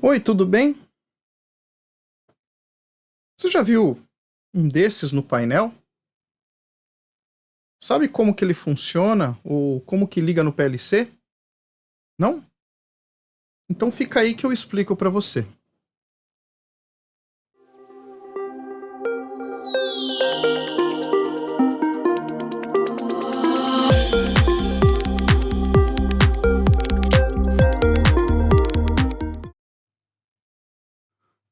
Oi, tudo bem? Você já viu um desses no painel? Sabe como que ele funciona ou como que liga no PLC? Não? Então fica aí que eu explico para você.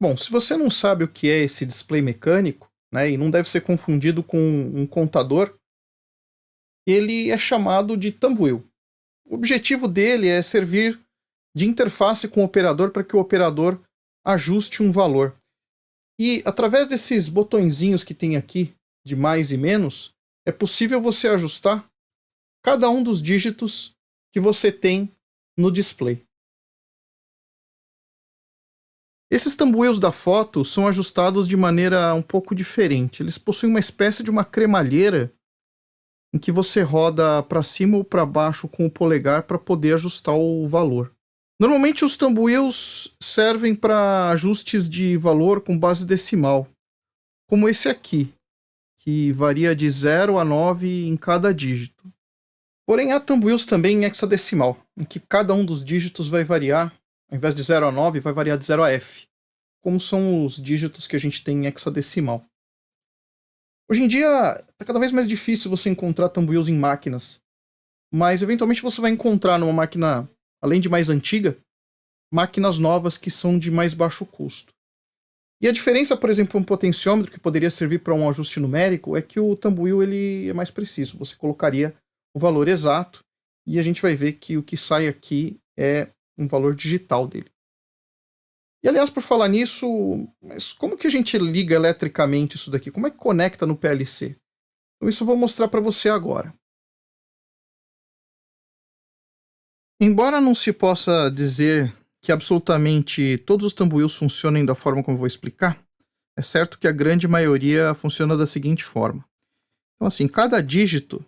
Bom, se você não sabe o que é esse display mecânico, né, e não deve ser confundido com um contador, ele é chamado de thumb wheel. O objetivo dele é servir de interface com o operador para que o operador ajuste um valor. E através desses botõezinhos que tem aqui, de mais e menos, é possível você ajustar cada um dos dígitos que você tem no display. Esses tambueiros da foto são ajustados de maneira um pouco diferente. Eles possuem uma espécie de uma cremalheira em que você roda para cima ou para baixo com o polegar para poder ajustar o valor. Normalmente os tambueiros servem para ajustes de valor com base decimal, como esse aqui, que varia de 0 a 9 em cada dígito. Porém, há tambueiros também em hexadecimal, em que cada um dos dígitos vai variar, ao invés de 0 a 9, vai variar de 0 a F, como são os dígitos que a gente tem em hexadecimal. Hoje em dia, está cada vez mais difícil você encontrar tambueiros em máquinas, mas eventualmente você vai encontrar numa máquina, além de mais antiga, máquinas novas que são de mais baixo custo. E a diferença, por exemplo, um potenciômetro que poderia servir para um ajuste numérico é que o tambuil ele é mais preciso. Você colocaria o valor exato e a gente vai ver que o que sai aqui é um valor digital dele. E aliás, por falar nisso, mas como que a gente liga eletricamente isso daqui? Como é que conecta no PLC? Então isso eu vou mostrar para você agora. Embora não se possa dizer que absolutamente todos os tambuils funcionem da forma como eu vou explicar, é certo que a grande maioria funciona da seguinte forma. Então assim, cada dígito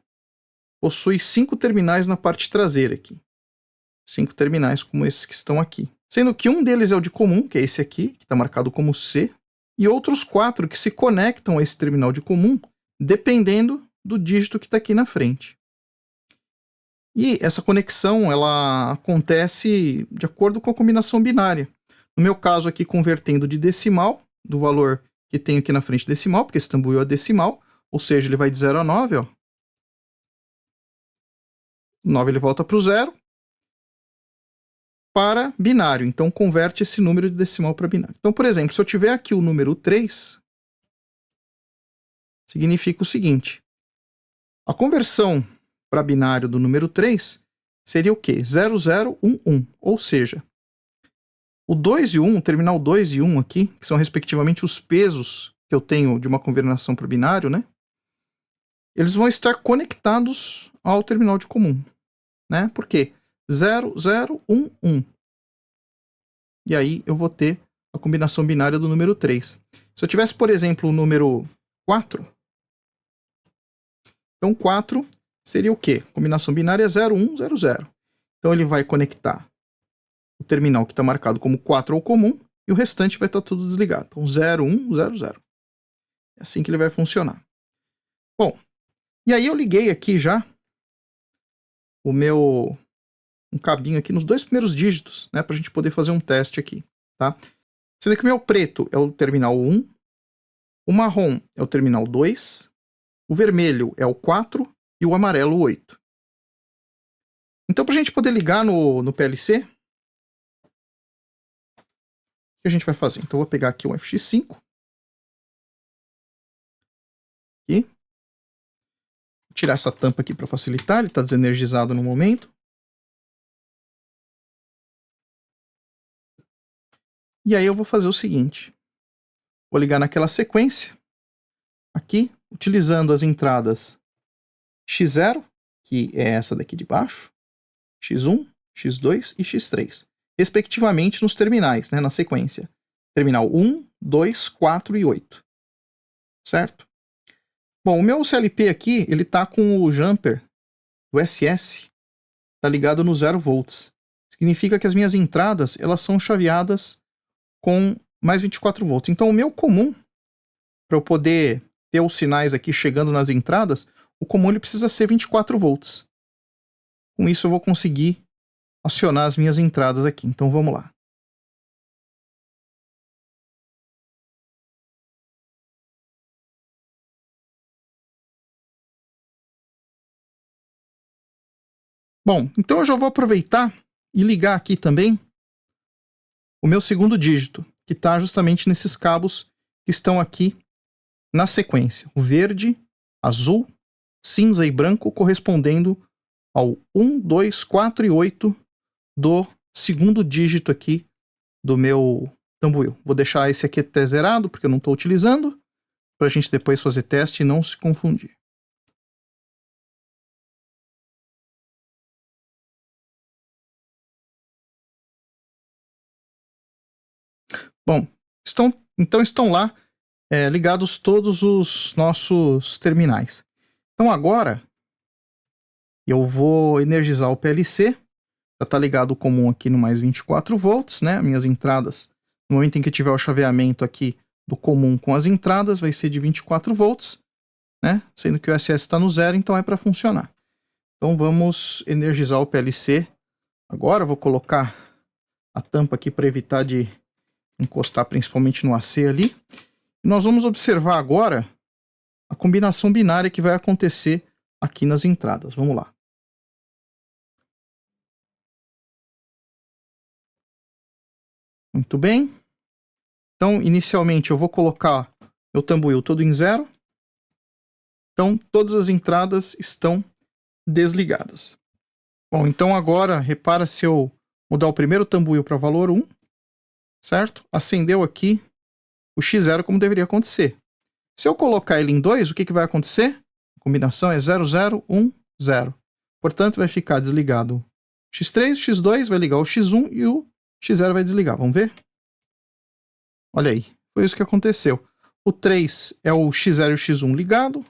possui 5 terminais na parte traseira aqui. 5 terminais como esses que estão aqui. Sendo que um deles é o de comum, que é esse aqui, que está marcado como C, e outros 4 que se conectam a esse terminal de comum, dependendo do dígito que está aqui na frente. E essa conexão ela acontece de acordo com a combinação binária. No meu caso aqui, convertendo de decimal, do valor que tem aqui na frente decimal, porque esse tambuio é decimal, ou seja, ele vai de 0 a 9, ó. 9 ele volta para o 0, para binário. Então, converte esse número de decimal para binário. Então, por exemplo, se eu tiver aqui o número 3, significa o seguinte. A conversão para binário do número 3 seria o quê? 0011. Ou seja, o 2 e o 1, o terminal 2 e 1 aqui, que são respectivamente os pesos que eu tenho de uma conversão para binário, né? Eles vão estar conectados ao terminal de comum, né? Por quê? 0011. E aí eu vou ter a combinação binária do número 3. Se eu tivesse, por exemplo, o número 4, então 4 seria o quê? Combinação binária é 0100. Então ele vai conectar o terminal que está marcado como 4 ou comum e o restante vai estar tudo desligado. Então 0100. É assim que ele vai funcionar. Bom, e aí eu liguei aqui já um cabinho aqui nos 2 primeiros dígitos, né, para a gente poder fazer um teste aqui, tá? Sendo que o meu preto é o terminal 1, o marrom é o terminal 2, o vermelho é o 4 e o amarelo o 8. Então, para a gente poder ligar no PLC, o que a gente vai fazer? Então, eu vou pegar aqui um FX5. Aqui. Vou tirar essa tampa aqui para facilitar, ele está desenergizado no momento. E aí eu vou fazer o seguinte. Vou ligar naquela sequência. Aqui, utilizando as entradas X0, que é essa daqui de baixo, X1, X2 e X3, respectivamente nos terminais, né, na sequência. Terminal 1, 2, 4 e 8. Certo? Bom, o meu CLP aqui, ele tá com o jumper do SS, tá ligado no 0 volts. Significa que as minhas entradas, elas são chaveadas com mais 24 volts. Então o meu comum, para eu poder ter os sinais aqui chegando nas entradas, o comum ele precisa ser 24 volts. Com isso eu vou conseguir acionar as minhas entradas aqui. Então vamos lá. Bom, então eu já vou aproveitar e ligar aqui também o meu segundo dígito, que está justamente nesses cabos que estão aqui na sequência. O verde, azul, cinza e branco correspondendo ao 1, 2, 4 e 8 do segundo dígito aqui do meu tambuil. Vou deixar esse aqui até zerado, porque eu não estou utilizando, para a gente depois fazer teste e não se confundir. Bom, então estão lá ligados todos os nossos terminais. Então agora eu vou energizar o PLC. Já está ligado o comum aqui no mais 24 volts, né? Minhas entradas, no momento em que tiver o chaveamento aqui do comum com as entradas, vai ser de 24 volts, né? Sendo que o SS está no zero, então é para funcionar. Então vamos energizar o PLC. Agora eu vou colocar a tampa aqui para evitar de encostar principalmente no AC ali. E nós vamos observar agora a combinação binária que vai acontecer aqui nas entradas. Vamos lá. Muito bem. Então, inicialmente, eu vou colocar meu tambuil todo em zero. Então, todas as entradas estão desligadas. Bom, então agora, repara se eu mudar o primeiro tambuil para valor 1, certo? Acendeu aqui o X0 como deveria acontecer. Se eu colocar ele em 2, o que vai acontecer? A combinação é 0, 0, 1, 0. Portanto, vai ficar desligado o X3, o X2 vai ligar o X1 e o X0 vai desligar. Vamos ver? Olha aí, foi isso que aconteceu. O 3 é o X0 e o X1 ligado,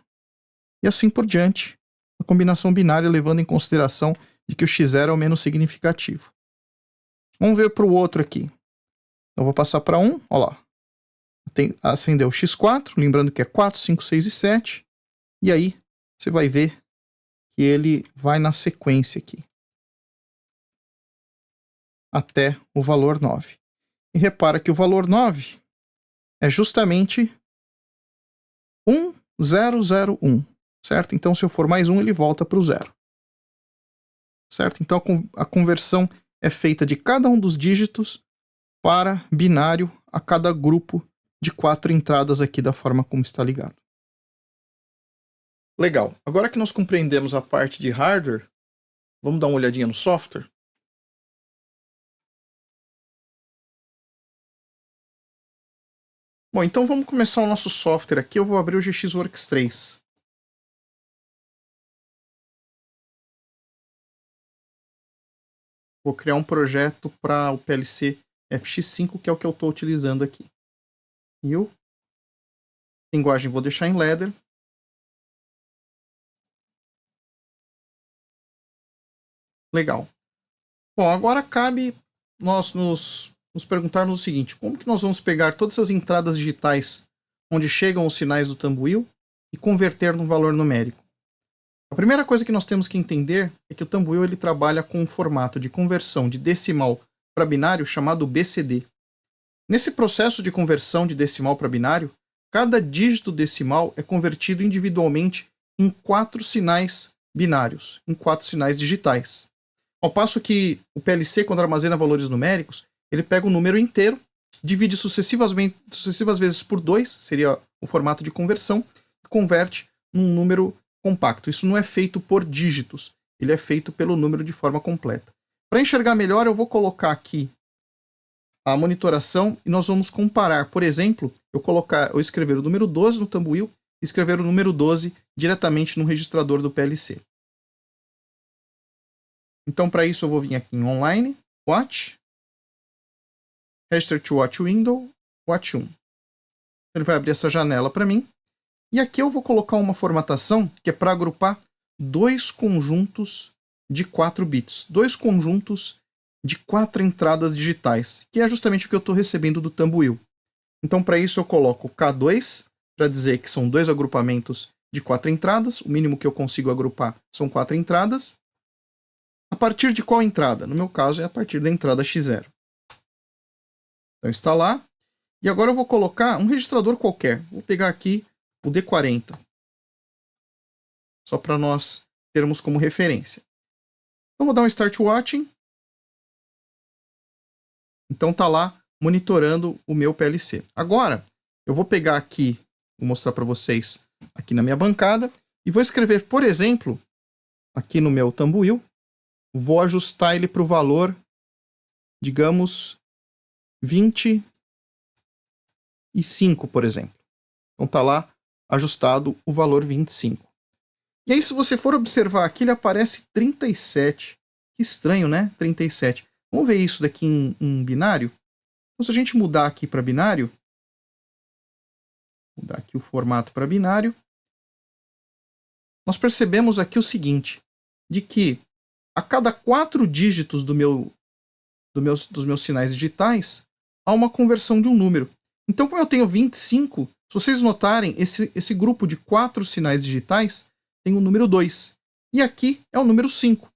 e assim por diante. A combinação binária levando em consideração de que o X0 é o menos significativo. Vamos ver para o outro aqui. Então, vou passar para 1, olha lá. Acendeu o X4, lembrando que é 4, 5, 6 e 7. E aí, você vai ver que ele vai na sequência aqui. Até o valor 9. E repara que o valor 9 é justamente 1001, certo? Então, se eu for mais 1, ele volta para o 0. Certo? Então, a conversão é feita de cada um dos dígitos para binário a cada grupo de 4 entradas aqui da forma como está ligado. Legal. Agora que nós compreendemos a parte de hardware, vamos dar uma olhadinha no software? Bom, então vamos começar o nosso software aqui. Eu vou abrir o GXWorks 3. Vou criar um projeto para o PLC FX5, que é o que eu estou utilizando aqui. New. Linguagem vou deixar em Ladder. Legal. Bom, agora cabe nós nos perguntarmos o seguinte: como que nós vamos pegar todas as entradas digitais onde chegam os sinais do tambuil e converter num valor numérico? A primeira coisa que nós temos que entender é que o tambuil ele trabalha com um formato de conversão de decimal para binário chamado BCD. Nesse processo de conversão de decimal para binário, cada dígito decimal é convertido individualmente em 4 sinais binários, em 4 sinais digitais. Ao passo que o PLC, quando armazena valores numéricos, ele pega um número inteiro, divide sucessivas vezes por 2, seria o formato de conversão, e converte num número compacto. Isso não é feito por dígitos, ele é feito pelo número de forma completa. Para enxergar melhor, eu vou colocar aqui a monitoração e nós vamos comparar. Por exemplo, eu escrever o número 12 no tambuil e escrever o número 12 diretamente no registrador do PLC. Então, para isso, eu vou vir aqui em Online, Watch, Register to Watch Window, Watch 1. Ele vai abrir essa janela para mim. E aqui eu vou colocar uma formatação que é para agrupar 2 conjuntos de 4 bits. 2 conjuntos de 4 entradas digitais, que é justamente o que eu estou recebendo do Thumbwheel. Então, para isso, eu coloco K2, para dizer que são 2 agrupamentos de 4 entradas. O mínimo que eu consigo agrupar são 4 entradas. A partir de qual entrada? No meu caso, é a partir da entrada X0. Então, está lá. E agora eu vou colocar um registrador qualquer. Vou pegar aqui o D40. Só para nós termos como referência. Então, vou dar um Start Watching. Então, está lá monitorando o meu PLC. Agora, eu vou pegar aqui, vou mostrar para vocês aqui na minha bancada, e vou escrever, por exemplo, aqui no meu Thumbwheel, vou ajustar ele para o valor, digamos, 25, por exemplo. Então tá lá ajustado o valor 25. E aí, se você for observar aqui, ele aparece 37. Que estranho, né? 37. Vamos ver isso daqui em binário? Então, se a gente mudar aqui para binário, mudar aqui o formato para binário, nós percebemos aqui o seguinte, de que a cada 4 dígitos dos meus sinais digitais, há uma conversão de um número. Então, como eu tenho 25, se vocês notarem, esse grupo de 4 sinais digitais tem o número 2. E aqui é o número 5.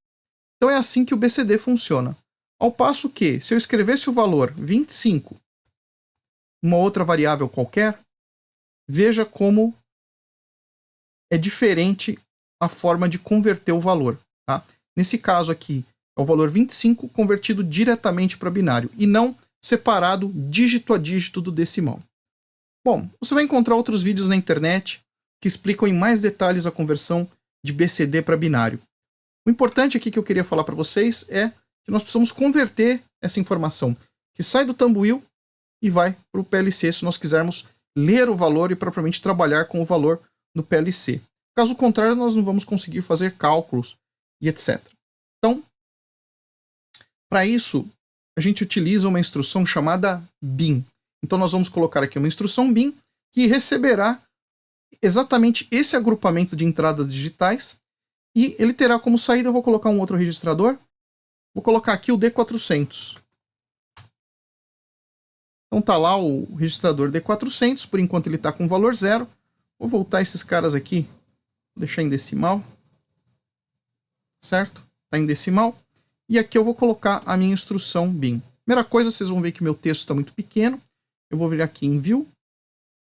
Então é assim que o BCD funciona. Ao passo que, se eu escrevesse o valor 25, uma outra variável qualquer, veja como é diferente a forma de converter o valor. Tá? Nesse caso aqui, é o valor 25 convertido diretamente para binário, e não separado dígito a dígito do decimal. Bom, você vai encontrar outros vídeos na internet que explicam em mais detalhes a conversão de BCD para binário. O importante aqui que eu queria falar para vocês é que nós precisamos converter essa informação que sai do Thumbwheel e vai para o PLC se nós quisermos ler o valor e propriamente trabalhar com o valor no PLC. Caso contrário, nós não vamos conseguir fazer cálculos e etc. Então, para isso, a gente utiliza uma instrução chamada bin. Então, nós vamos colocar aqui uma instrução bin que receberá exatamente esse agrupamento de entradas digitais e ele terá como saída, eu vou colocar um outro registrador, vou colocar aqui o D400. Então tá lá o registrador D400, por enquanto ele está com valor 0. Vou voltar esses caras aqui, vou deixar em decimal, certo? Está em decimal. E aqui eu vou colocar a minha instrução bin. Primeira coisa, vocês vão ver que meu texto está muito pequeno. Eu vou vir aqui em View,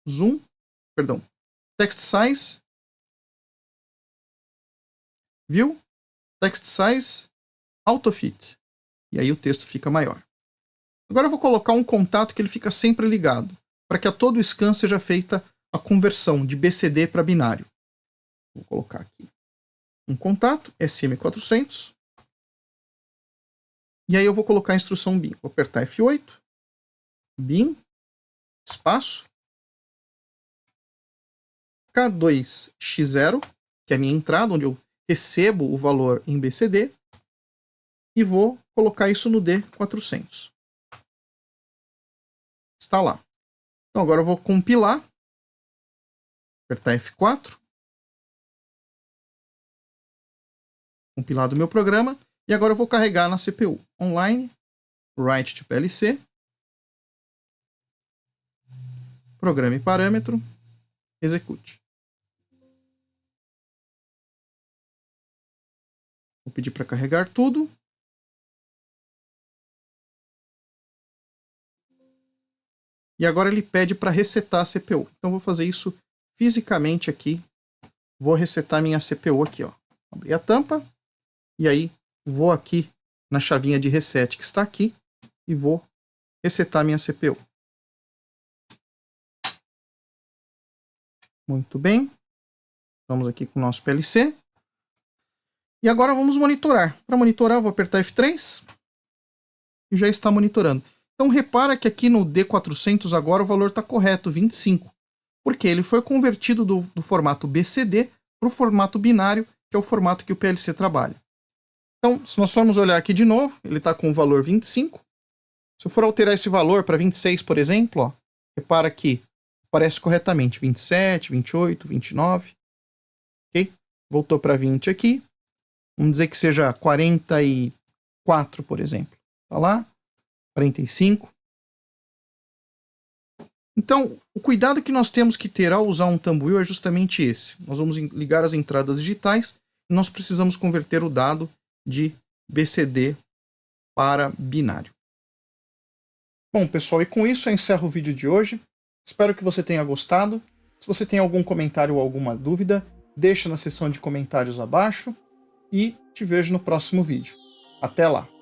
Zoom, perdão, Text Size, View, Text Size, Autofit. E aí o texto fica maior. Agora eu vou colocar um contato que ele fica sempre ligado, para que a todo scan seja feita a conversão de BCD para binário. Vou colocar aqui um contato, SM400. E aí eu vou colocar a instrução bin. Vou apertar F8, bin, espaço, K2X0, que é a minha entrada, onde eu recebo o valor em BCD, e vou colocar isso no D400. Está lá. Então agora eu vou compilar, apertar F4, compilado o meu programa, e agora eu vou carregar na CPU. Online, write to PLC, programa e parâmetro, execute. Vou pedir para carregar tudo. E agora ele pede para resetar a CPU. Então vou fazer isso fisicamente aqui. Vou resetar minha CPU aqui, ó. Abrir a tampa. E aí vou aqui na chavinha de reset que está aqui e vou resetar minha CPU. Muito bem. Vamos aqui com o nosso PLC. E agora vamos monitorar. Para monitorar, eu vou apertar F3 e já está monitorando. Então repara que aqui no D400 agora o valor está correto, 25. Porque ele foi convertido do formato BCD para o formato binário, que é o formato que o PLC trabalha. Então, se nós formos olhar aqui de novo, ele está com o valor 25. Se eu for alterar esse valor para 26, por exemplo, ó, repara que aparece corretamente 27, 28, 29. Ok? Voltou para 20 aqui. Vamos dizer que seja 44, por exemplo. Tá lá, 45. Então, o cuidado que nós temos que ter ao usar um thumb wheel é justamente esse. Nós vamos ligar as entradas digitais e nós precisamos converter o dado de BCD para binário. Bom, pessoal, e com isso eu encerro o vídeo de hoje. Espero que você tenha gostado. Se você tem algum comentário ou alguma dúvida, deixa na seção de comentários abaixo e te vejo no próximo vídeo. Até lá!